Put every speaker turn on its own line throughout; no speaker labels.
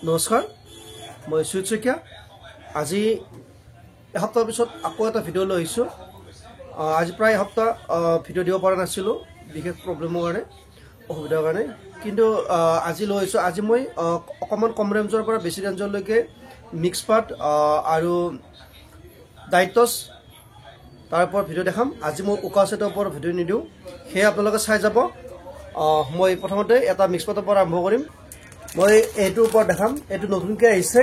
নমস্কাৰ মই সুজিত শইকীয়া আজি এসপ্তাহৰ পিছত আকৌ এটা ভিডিঅ' লৈ আহিছোঁ আজি প্ৰায় এসপ্তাহ ভিডিঅ' দিব পৰা নাছিলোঁ বিশেষ প্ৰব্লেমৰ কাৰণে অসুবিধাৰ কাৰণে কিন্তু আজি লৈ আহিছোঁ আজি মই অকণমান কম ৰেঞ্জৰ পৰা বেছি ৰেঞ্জলৈকে মিক্স পাত আৰু ডাইটছ তাৰ ওপৰত ভিডিঅ' দেখাম আজি মই উকা ছেটৰ ওপৰত ভিডিঅ' নিদিওঁ সেয়ে আপোনালোকে চাই যাব মই প্ৰথমতে এটা মিক্স পাতৰ পৰা আৰম্ভ কৰিম মই এইটোৰ ওপৰত দেখাম এইটো নতুনকৈ আহিছে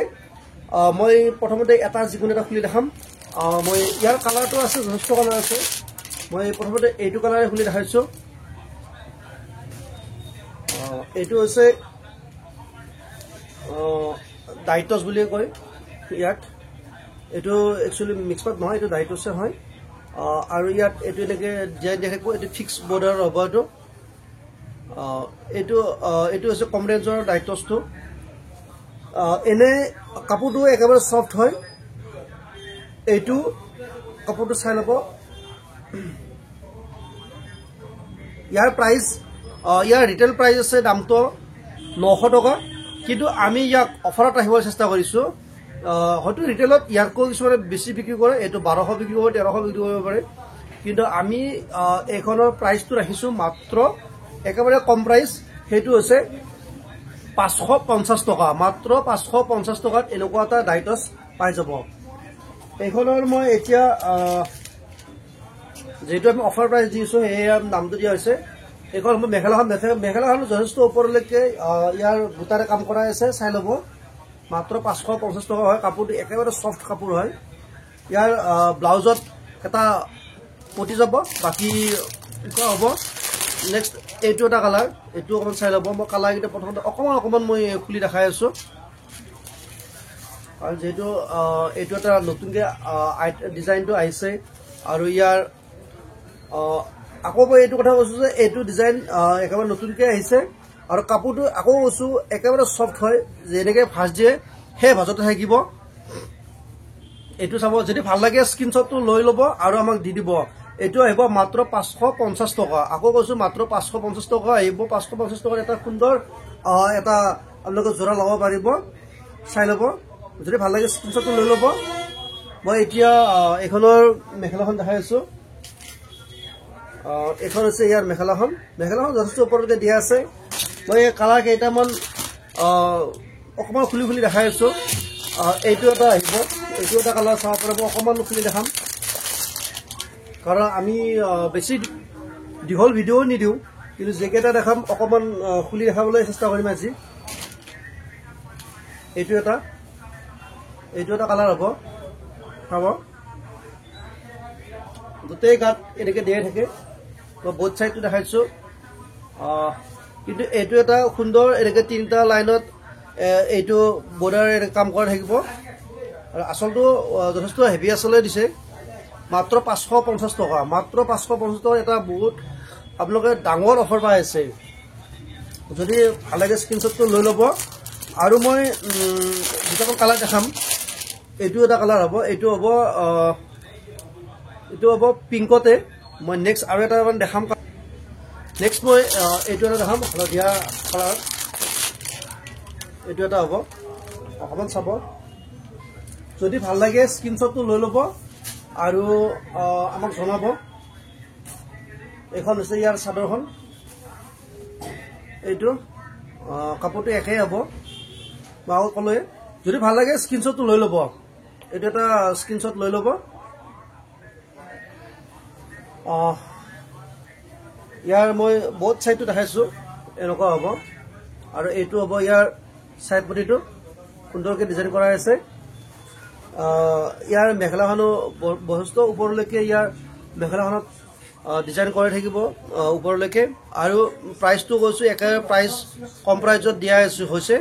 মই প্ৰথমতে এটা যিকোনো এটা খুলি দেখাম মই ইয়াৰ কালাৰটো আছে যথেষ্ট কালাৰ আছে মই প্ৰথমতে এইটো কালাৰে খুলি দেখাইছোঁ এইটো হৈছে ডাইটছ বুলিয়ে কয় ইয়াত এইটো একচুৱেলি মিক্স পাত নহয় এইটো ডাইটছে হয় আৰু ইয়াত এইটো এনেকৈ ডিজাইন দেখাব এইটো ফিক্স বৰ্ডাৰ হ'ব এইটো এইটো হৈছে কম ৰেঞ্জৰ ডাইটছটো এনে কাপোৰটো একেবাৰে সফ্ট হয় এইটো কাপোৰটো চাই ল'ব ইয়াৰ প্ৰাইচ ইয়াৰ ৰিটেইল প্ৰাইচ আছে দামটো 900 টকা কিন্তু আমি ইয়াক অফাৰত ৰাখিবলৈ চেষ্টা কৰিছোঁ হয়তো ৰিটেইলত ইয়াতকৈ কিছুমানে বেছি বিক্ৰী কৰে এইটো 1200 বিক্ৰী কৰিব 1300 বিক্ৰী কৰিব পাৰে কিন্তু আমি এইখনৰ প্ৰাইচটো ৰাখিছোঁ মাত্ৰ একেবাৰে কম প্ৰাইচ সেইটো হৈছে 550 টকা মাত্ৰ 550 টকাত এনেকুৱা এটা ডাইটছ পাই যাব এইখনৰ মই এতিয়া যেহেতু আমি অফাৰ প্ৰাইচ দিছোঁ সেয়া নামটো দিয়া হৈছে এইখন মেখেলাখন যথেষ্ট ওপৰলৈকে ইয়াৰ গোটাৰে কাম কৰা আছে চাই ল'ব মাত্ৰ 550 টকা হয় কাপোৰটো একেবাৰে সফ্ট কাপোৰ হয় ইয়াৰ ব্লাউজত এটা পটি যাব বাকী এনেকুৱা হ'ব নেক্সট এইটো এটা কালাৰ এইটো অকণমান চাই ল'ব মই কালাৰকেইটা প্ৰথমতে অকণমান মই খুলি দেখাই আছোঁ আৰু যিহেতু এইটো এটা নতুনকৈ ডিজাইনটো আহিছে আৰু ইয়াৰ আকৌ মই এইটো কথা কৈছোঁ যে এইটো ডিজাইন একেবাৰে নতুনকৈ আহিছে আৰু কাপোৰটো আকৌ কৈছোঁ একেবাৰে সফ্ট হয় যেনেকৈ ভাজ দিয়ে সেই ভাজতে থাকিব এইটো চাব যদি ভাল লাগে স্ক্ৰীনশ্বটটো লৈ ল'ব আৰু আমাক দি দিব এইটো আহিব মাত্ৰ 550 টকা আকৌ কৈছোঁ মাত্ৰ 550 টকা আহিব 550 টকাৰ এটা সুন্দৰ এটা আপোনালোকে যোৰা ল'ব পাৰিব চাই ল'ব যদি ভাল লাগে স্ক্ৰীনশ্বটটো লৈ ল'ব মই এতিয়া এইখনৰ মেখেলাখন দেখাই আছোঁ এইখন হৈছে ইয়াৰ মেখেলাখন যথেষ্ট ওপৰলৈকে দিয়া আছে মই কালাৰ কেইটামান অকণমান খুলি দেখাই আছোঁ এইটো এটা আহিব এইটো এটা কালাৰ চাব পাৰিব অকণমান খুলি দেখাম কাৰণ আমি বেছি দীঘল ভিডিঅ'ও নিদিওঁ কিন্তু যিকেইটা দেখাম অকণমান খুলি দেখাবলৈ চেষ্টা কৰিম আজি এইটো এটা কালাৰ হ'ব চাব গোটেই গাত এনেকৈ দিয়াই থাকে মই বোথ চাইডটো দেখাইছোঁ কিন্তু এইটো এটা সুন্দৰ এনেকৈ 3টা লাইনত এইটো বৰ্ডাৰ কাম কৰা থাকিব আৰু আচলটো যথেষ্ট হেভি আচলতে দিছে মাত্ৰ 550 টকা মাত্ৰ 550 টকা এটা বহুত আপোনালোকে ডাঙৰ অফাৰ পাই আছে যদি ভাল লাগে স্ক্ৰীনশ্বটটো লৈ ল'ব আৰু মই দুটামান কালাৰ দেখাম এইটো এটা কালাৰ হ'ব এইটো হ'ব পিংকতে মই নেক্সট আৰু এটা দেখাম নেক্সট মই এইটো এটা দেখাম হালধীয়া কালাৰ এইটো এটা হ'ব অকণমান চাব যদি ভাল লাগে স্ক্ৰীনশ্বটটো লৈ ল'ব আৰু আমাক জনাব এইখন হৈছে ইয়াৰ চাদৰখন এইটো কাপোৰটো একেই হ'ব মই ক'লোৱে যদি ভাল লাগে স্ক্ৰীনশ্বটটো লৈ ল'ব এইটো এটা স্ক্ৰীনশ্বট লৈ ল'ব ইয়াৰ মই বহুত চাইডটো দেখাইছোঁ এনেকুৱা হ'ব আৰু এইটো হ'ব ইয়াৰ চাইড পটিটো সুন্দৰকৈ ডিজাইন কৰা আছে ইয়াৰ মেখেলাখনো যথেষ্ট ওপৰলৈকে ইয়াৰ মেখেলাখনত ডিজাইন কৰি থাকিব ওপৰলৈকে আৰু প্ৰাইচটো কৈছোঁ একেবাৰে প্ৰাইচ কম প্ৰাইচত দিয়া হৈছে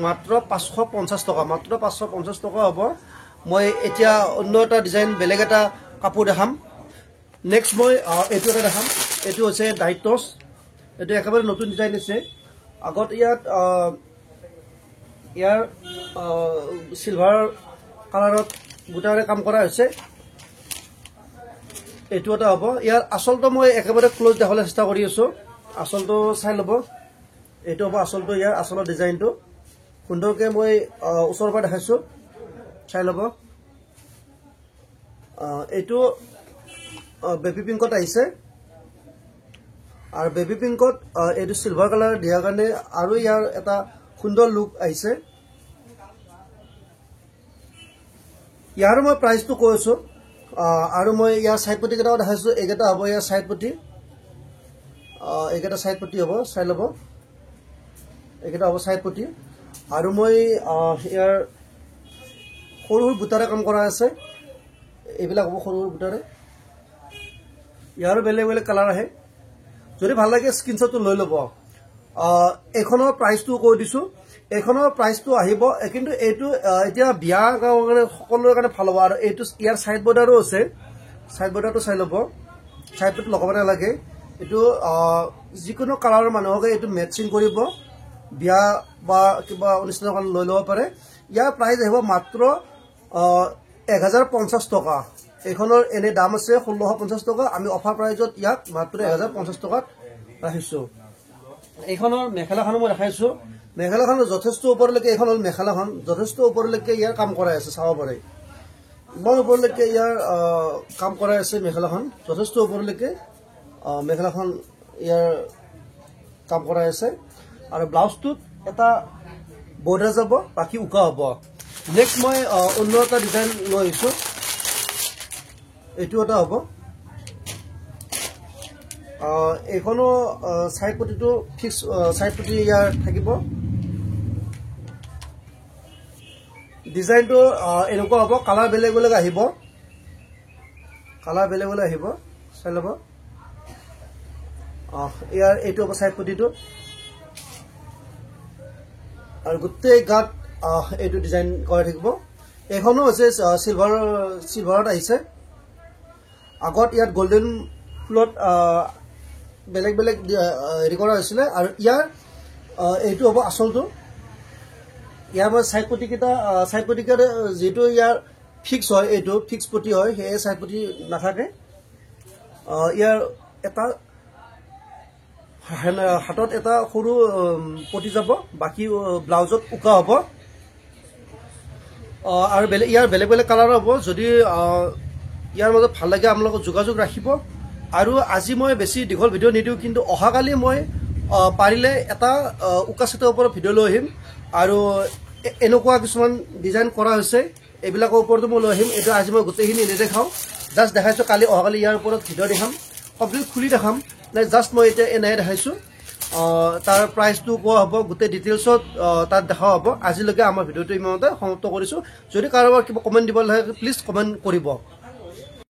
মাত্ৰ 550 টকা মাত্ৰ 550 টকা হ'ব মই এতিয়া অন্য এটা ডিজাইন বেলেগ এটা কাপোৰ দেখাম নেক্সট মই এইটো এটা দেখাম এইটো হৈছে ডাইটছ এইটো একেবাৰে নতুন ডিজাইন আছে আগত ইয়াৰ চিলভাৰ কালাৰত গোটাৰে কাম কৰা হৈছে এইটো এটা হ'ব ইয়াৰ আচলটো মই একেবাৰে ক্লোজ দেখাবলৈ চেষ্টা কৰি আছোঁ আচলটো চাই ল'ব এইটো হ'ব আচলটো ইয়াৰ আচলৰ ডিজাইনটো সুন্দৰকৈ মই ওচৰৰ পৰা দেখাইছোঁ, চাই ল'ব। এইটো বেবী পিংকত আহিছে আৰু বেবী পিংকত এইটো চিলভাৰ কালাৰ দিয়াৰ কাৰণে আৰু ইয়াৰ এটা সুন্দৰ লুক আহিছে। ইয়াৰ মই প্ৰাইচটো কৈ আছোঁ আৰু মই ইয়াৰ চাইড পটি কেইটাও দেখাইছোঁ। এইকেইটা হ'ব ইয়াৰ চাইড পটি, এইকেইটা চাইড পটি হ'ব, চাই ল'ব। এইকেইটা হ'ব চাইড পটি আৰু মই ইয়াৰ সৰু সৰু বুটাৰে কাম কৰা আছে। এইবিলাক হ'ব সৰু সৰু বুটাৰে। ইয়াৰো বেলেগ বেলেগ কালাৰ আহে। যদি ভাল লাগে স্ক্ৰীনশ্বটটো লৈ ল'ব। এইখনৰ প্ৰাইচটো কৈ দিছোঁ। এইখনৰ প্ৰাইচটো আহিব, কিন্তু এইটো এতিয়া বিয়া কাৰণে সকলোৰে কাৰণে ভাল হ'ব। আৰু এইটো ইয়াৰ চাইড বৰ্ডাৰো আছে, চাইড বৰ্ডাৰটো চাই ল'ব। চাইড বৰ্ডাৰটো লগাব নালাগে। এইটো যিকোনো কালাৰৰ মানুহকে এইটো মেটচিং কৰিব, বিয়া বা কিবা অনুষ্ঠানৰ কাৰণে লৈ ল'ব পাৰে। ইয়াৰ প্ৰাইচ আহিব মাত্ৰ 1050 টকা। এইখনৰ এনে দাম আছে 1650 টকা। আমি অফাৰ প্ৰাইজত ইয়াক মাত্ৰ 1050 টকাত ৰাখিছোঁ। এইখনৰ মেখেলাখনো মই দেখাইছোঁ। মেখেলাখন যথেষ্ট ওপৰলৈকে, এইখন হ'ল মেখেলাখন, যথেষ্ট ওপৰলৈকে ইয়াৰ কাম কৰাই আছে, চাব পাৰে। ইমান ওপৰলৈকে ইয়াৰ কাম কৰাই আছে মেখেলাখন, যথেষ্ট ওপৰলৈকে মেখেলাখন ইয়াৰ কাম কৰাই আছে। আৰু ব্লাউজটোত এটা বৰ্ডাৰ যাব, বাকী উকা হ'ব। নেক্সট মই অন্য এটা ডিজাইন লৈ আহিছোঁ। এইটো এটা হ'ব। এইখনো চাইড পটিটো ফিক্স চাইড পটি ইয়াৰ থাকিব। ডিজাইনটো এনেকুৱা হ'ব, কালাৰ বেলেগ বেলেগ আহিব, কালাৰ বেলেগ বেলেগ আহিব, চাই ল'ব। ইয়াৰ এইটো হ'ব চাইড পটিটো আৰু গোটেই গাত এইটো ডিজাইন কৰা থাকিব। এইখনো হৈছে চিলভাৰত আহিছে। আগত ইয়াত গল্ডেন ফুলত বেলেগ বেলেগ হেৰি কৰা হৈছিলে। আৰু ইয়াৰ এইটো হ'ব আচলটো। ইয়াৰ মই চাইড পটিকেইটা যিটো ইয়াৰ ফিক্স হয়, এইটো ফিক্স পটি হয়, সেয়ে চাইড পটি নাথাকে। ইয়াৰ এটা হাতত এটা সৰু পটি যাব, বাকী ব্লাউজত উকা হ'ব। আৰু ইয়াৰ বেলেগ বেলেগ কালাৰ হ'ব। যদি ইয়াৰ মাজত ভাল লাগে আপোনালোকক যোগাযোগ ৰাখিব। আৰু আজি মই বেছি দীঘল ভিডিঅ' নিদিওঁ, কিন্তু অহাকালি মই পাৰিলে এটা উকা ছেটৰ ওপৰত ভিডিঅ' লৈ আহিম। আৰু এনেকুৱা কিছুমান ডিজাইন কৰা হৈছে, এইবিলাকৰ ওপৰতো মই লৈ আহিম। এইটো আজি মই গোটেইখিনি নেদেখাওঁ, জাষ্ট দেখাইছোঁ। অহাকালি ইয়াৰ ওপৰত ভিডিঅ' দেখাম, কমপ্লিট খুলি দেখাম। নাই, জাষ্ট মই এতিয়া এনেহে দেখাইছোঁ। তাৰ প্ৰাইচটো কোৱা হ'ব, গোটেই ডিটেইলছত তাত দেখা হ'ব। আজিলৈকে আমাৰ ভিডিঅ'টো ইমানতে সমাপ্ত কৰিছোঁ। যদি কাৰোবাৰ কিবা কমেণ্ট দিব লাগে, প্লিজ কমেণ্ট কৰিব।